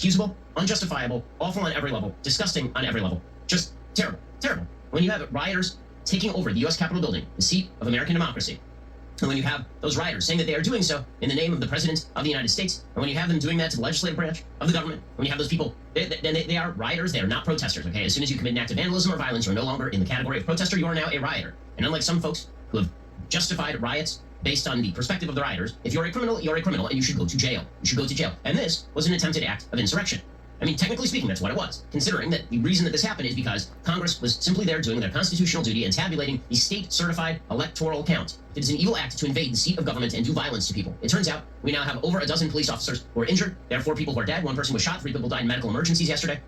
inexcusable, unjustifiable, awful on every level, disgusting on every level. Just terrible, terrible. When you have rioters taking over the U.S. Capitol building, the seat of American democracy, and when you have those rioters saying that they are doing so in the name of the President of the United States, and when you have them doing that to the legislative branch of the government, when you have those people, they are rioters, they are not protesters, okay? As soon as you commit an act of vandalism or violence, you are no longer in the category of protester, you are now a rioter. And unlike some folks who have justified riots based on the perspective of the rioters, if you're a criminal, you're a criminal, and you should go to jail. You should go to jail. And this was an attempted act of insurrection. I mean, technically speaking, that's what it was, considering that the reason that this happened is because Congress was simply there doing their constitutional duty and tabulating the state-certified electoral count. It is an evil act to invade the seat of government and do violence to people. It turns out we now have over a dozen police officers who are injured. There are 4 people who are dead. 1 person was shot. 3 people died in medical emergencies yesterday.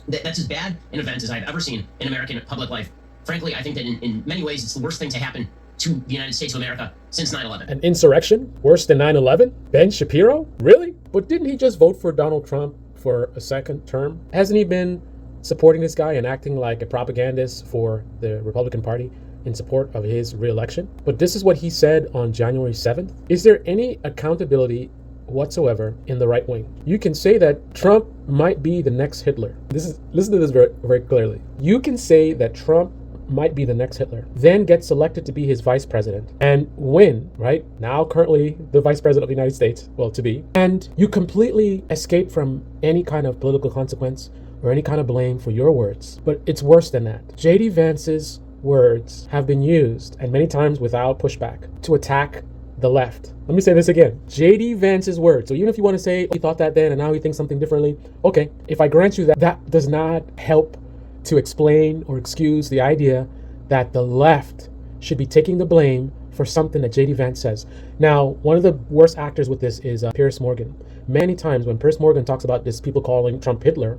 That's as bad an event as I've ever seen in American public life. Frankly, I think that in many ways, it's the worst thing to happen to the United States of America since 9/11. An insurrection? Worse than 9/11? Ben Shapiro? Really? But didn't he just vote for Donald Trump for a second term? Hasn't he been supporting this guy and acting like a propagandist for the Republican Party in support of his re-election? But this is what he said on January 7th. Is there any accountability whatsoever in the right wing? You can say that Trump might be the next Hitler. Listen to this very, very clearly. You can say that Trump might be the next Hitler, then get selected to be his vice president and win, right? Now currently the vice president of the United States, well, to be, and you completely escape from any kind of political consequence or any kind of blame for your words. But it's worse than that. J.D. Vance's words have been used, and many times without pushback, to attack the left. Let me say this again. J.D. Vance's words. So even if you want to say he thought that then and now he thinks something differently, okay, if I grant you that, that does not help to explain or excuse the idea that the left should be taking the blame for something that J.D. Vance says. Now, one of the worst actors with this is Piers Morgan. Many times when Piers Morgan talks about this, people calling Trump Hitler,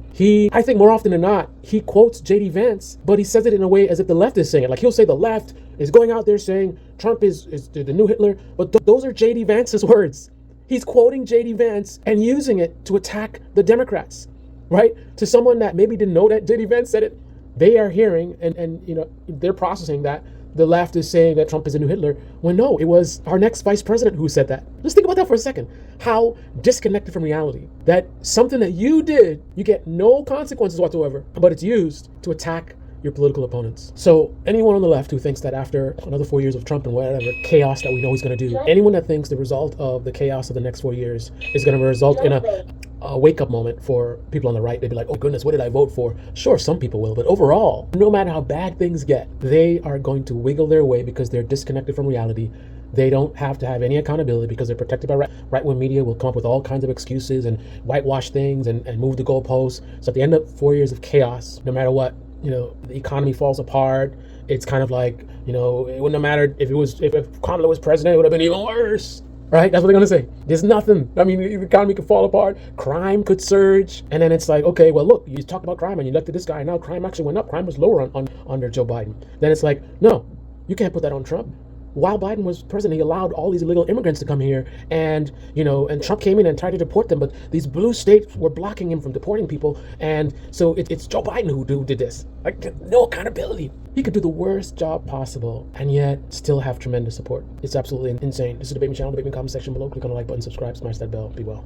I think more often than not, he quotes J.D. Vance, but he says it in a way as if the left is saying it. Like he'll say the left is going out there saying Trump is the new Hitler, but those are J.D. Vance's words. He's quoting J.D. Vance and using it to attack the Democrats. Right? To someone that maybe didn't know that J.D. Vance said it, they are hearing and you know, they're processing that the left is saying that Trump is a new Hitler, when no, it was our next vice president who said that. Just think about that for a second. How disconnected from reality. That something that you did, you get no consequences whatsoever, but it's used to attack your political opponents. So anyone on the left who thinks that after another 4 years of Trump and whatever chaos that we know he's going to do, anyone that thinks the result of the chaos of the next 4 years is going to result in a wake-up moment for people on the right, they'd be like, oh goodness, what did I vote for? Sure, some people will, but overall, no matter how bad things get, they are going to wiggle their way because they're disconnected from reality. They don't have to have any accountability because they're protected by right-wing media will come up with all kinds of excuses and whitewash things and move the goalposts. So at the end of 4 years of chaos, no matter what, you know, the economy falls apart. It's kind of like, you know, it wouldn't have mattered if Kamala was president, it would have been even worse. Right? That's what they're going to say. There's nothing. I mean, the economy could fall apart. Crime could surge. And then it's like, okay, well, look, you talked about crime and you elected this guy. And now crime actually went up. Crime was lower under Joe Biden. Then it's like, no, you can't put that on Trump. While Biden was president, he allowed all these illegal immigrants to come here. And, you know, and Trump came in and tried to deport them. But these blue states were blocking him from deporting people. And so it's Joe Biden who did this. Like, no accountability. He could do the worst job possible and yet still have tremendous support. It's absolutely insane. This is the Debate Me channel. Debate Me comment section below. Click on the like button, subscribe, smash that bell. Be well.